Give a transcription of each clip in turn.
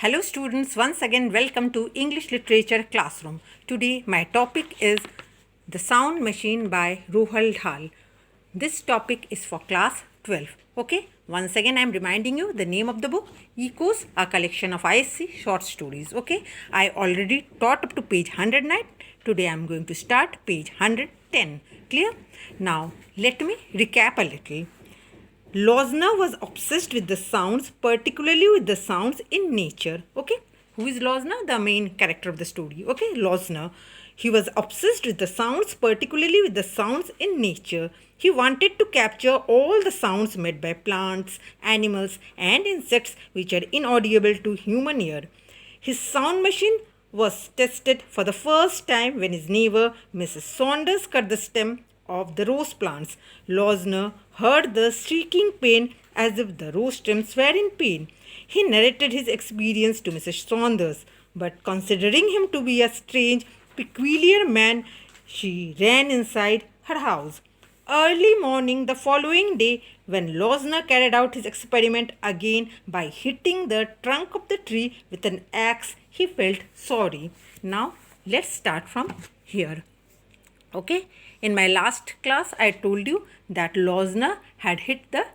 Hello students, once again welcome to English Literature Classroom. Today my topic is The Sound Machine by Roald Dahl. This topic is for class 12. Okay, once again I am reminding you the name of the book, Echoes, a collection of ISC short stories. Okay, I already taught up to page 109. Today I am going to start page 110. Clear? Now let me recap a little. Losner was obsessed with the sounds, particularly with the sounds in nature. Okay, who is Losner? The main character of the story. Okay, Losner. He was obsessed with the sounds, particularly with the sounds in nature. He wanted to capture all the sounds made by plants, animals, and insects which are inaudible to human ear. His sound machine was tested for the first time when his neighbor, Mrs. Saunders, cut the stem of the rose plants. Losner heard the shrieking pain as if the rose stems were in pain. He narrated his experience to Mrs. Saunders, but considering him to be a strange, peculiar man, she ran inside her house. Early morning the following day, when Losner carried out his experiment again by hitting the trunk of the tree with an axe, he felt sorry. Now let's start from here. Okay, in my last class I told you that Losner had hit the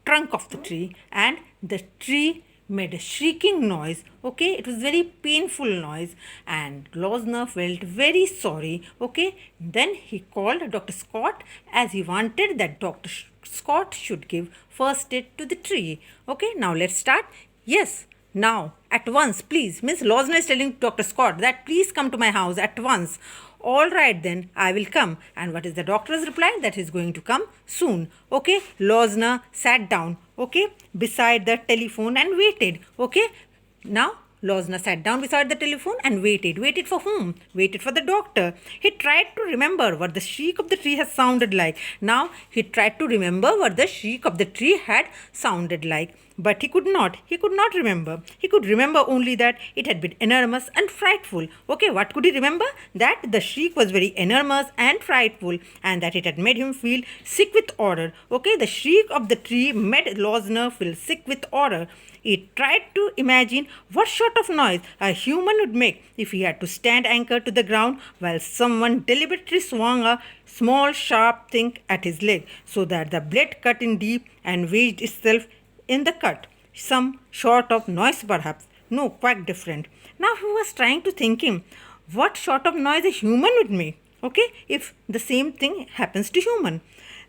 trunk of the tree and the tree made a shrieking noise. Okay, it was very painful noise and Losner felt very sorry. Okay, then he called Dr. Scott as he wanted that Dr. Scott should give first aid to the tree. Okay, now let's start. Yes, now at once, please. Miss Losner is telling Dr. Scott that please come to my house at once. All right, then I will come. And what is the doctor's reply? That he's going to come soon. Okay, Losner sat down, okay, beside the telephone and waited. Okay, now Losner sat down beside the telephone and waited. Waited for whom? Waited for the doctor. He tried to remember what the shriek of the tree has sounded like. Now he tried to remember what the shriek of the tree had sounded like. But he could not. He could not remember. He could remember only that it had been enormous and frightful. Okay, what could he remember? That the shriek was very enormous and frightful and that it had made him feel sick with horror. Okay, the shriek of the tree made Losner feel sick with horror. He tried to imagine what sort of noise a human would make if he had to stand anchored to the ground while someone deliberately swung a small sharp thing at his leg so that the blade cut in deep and wedged itself in the cut. Some sort of noise perhaps. No, quite different. Now he was trying to think him what sort of noise a human would make. Okay, if the same thing happens to human.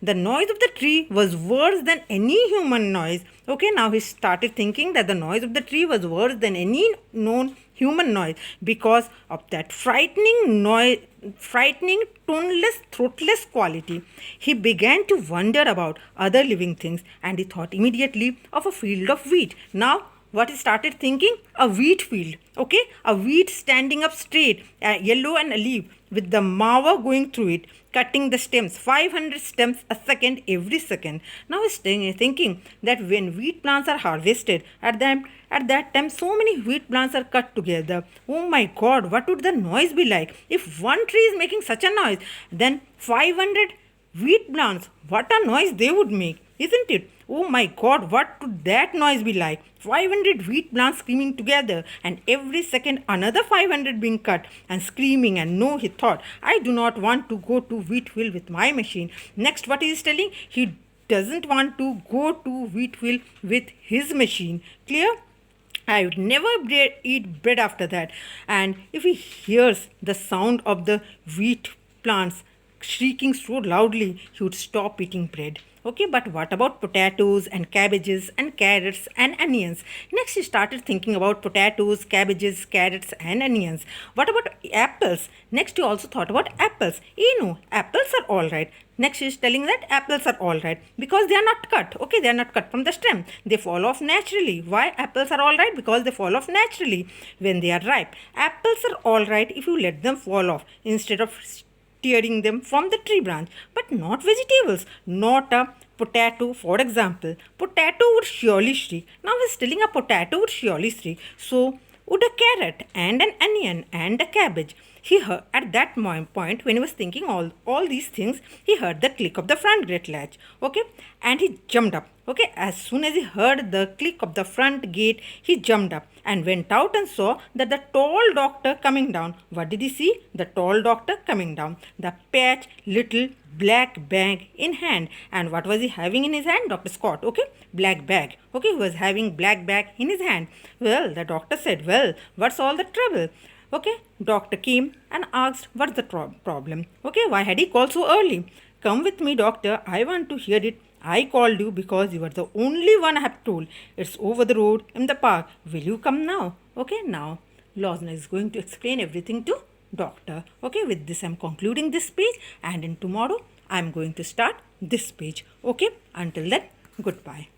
The noise of the tree was worse than any human noise. Okay, now he started thinking that the noise of the tree was worse than any known human noise because of that frightening noise, frightening toneless, throatless quality. He began to wonder about other living things and he thought immediately of a field of wheat. Now what he started thinking? A wheat field. Okay, a wheat standing up straight, yellow and alive, with the mower going through it, cutting the stems, 500 stems a second every second. Now he's thinking that when wheat plants are harvested, at that time so many wheat plants are cut together. Oh my God, what would the noise be like? If one tree is making such a noise, then 500 wheat plants, what a noise they would make, isn't it? Oh my God, what would that noise be like? 500 wheat plants screaming together and every second another 500 being cut and screaming. And no, he thought, I do not want to go to wheat field with my machine. Next, what he is telling? He doesn't want to go to wheat field with his machine. Clear? I would never eat bread after that. And if he hears the sound of the wheat plants shrieking so loudly, he would stop eating bread. Okay, but what about potatoes and cabbages and carrots and onions? Next, he started thinking about potatoes, cabbages, carrots, and onions. What about apples? Next, he also thought about apples. Apples are all right. Next, he is telling that apples are all right because they are not cut. Okay, they are not cut from the stem. They fall off naturally. Why apples are all right? Because they fall off naturally when they are ripe. Apples are all right if you let them fall off instead of tearing them from the tree branch, but not vegetables, not a potato, for example. Potato would surely shriek. Now he's telling a potato would surely shriek. So would a carrot and an onion and a cabbage. He heard at that point when he was thinking all these things, he heard the click of the front gate latch. Okay, and he jumped up. Okay, as soon as he heard the click of the front gate, he jumped up and went out and saw that the tall doctor coming down. What did he see? The tall doctor coming down, the patch little black bag in hand. And what was he having in his hand? Dr. Scott, okay, black bag. Okay, he was having black bag in his hand. Well, the doctor said, well, what's all the trouble? Okay, doctor came and asked, what's the problem? Okay, why had he called so early? Come with me, doctor, I want to hear it. I called you because you are the only one I have told. It's over the road in the park. Will you come now? Okay, now Losner is going to explain everything to doctor. Okay, with this I'm concluding this page, and in tomorrow I'm going to start this page. Okay, until then, goodbye.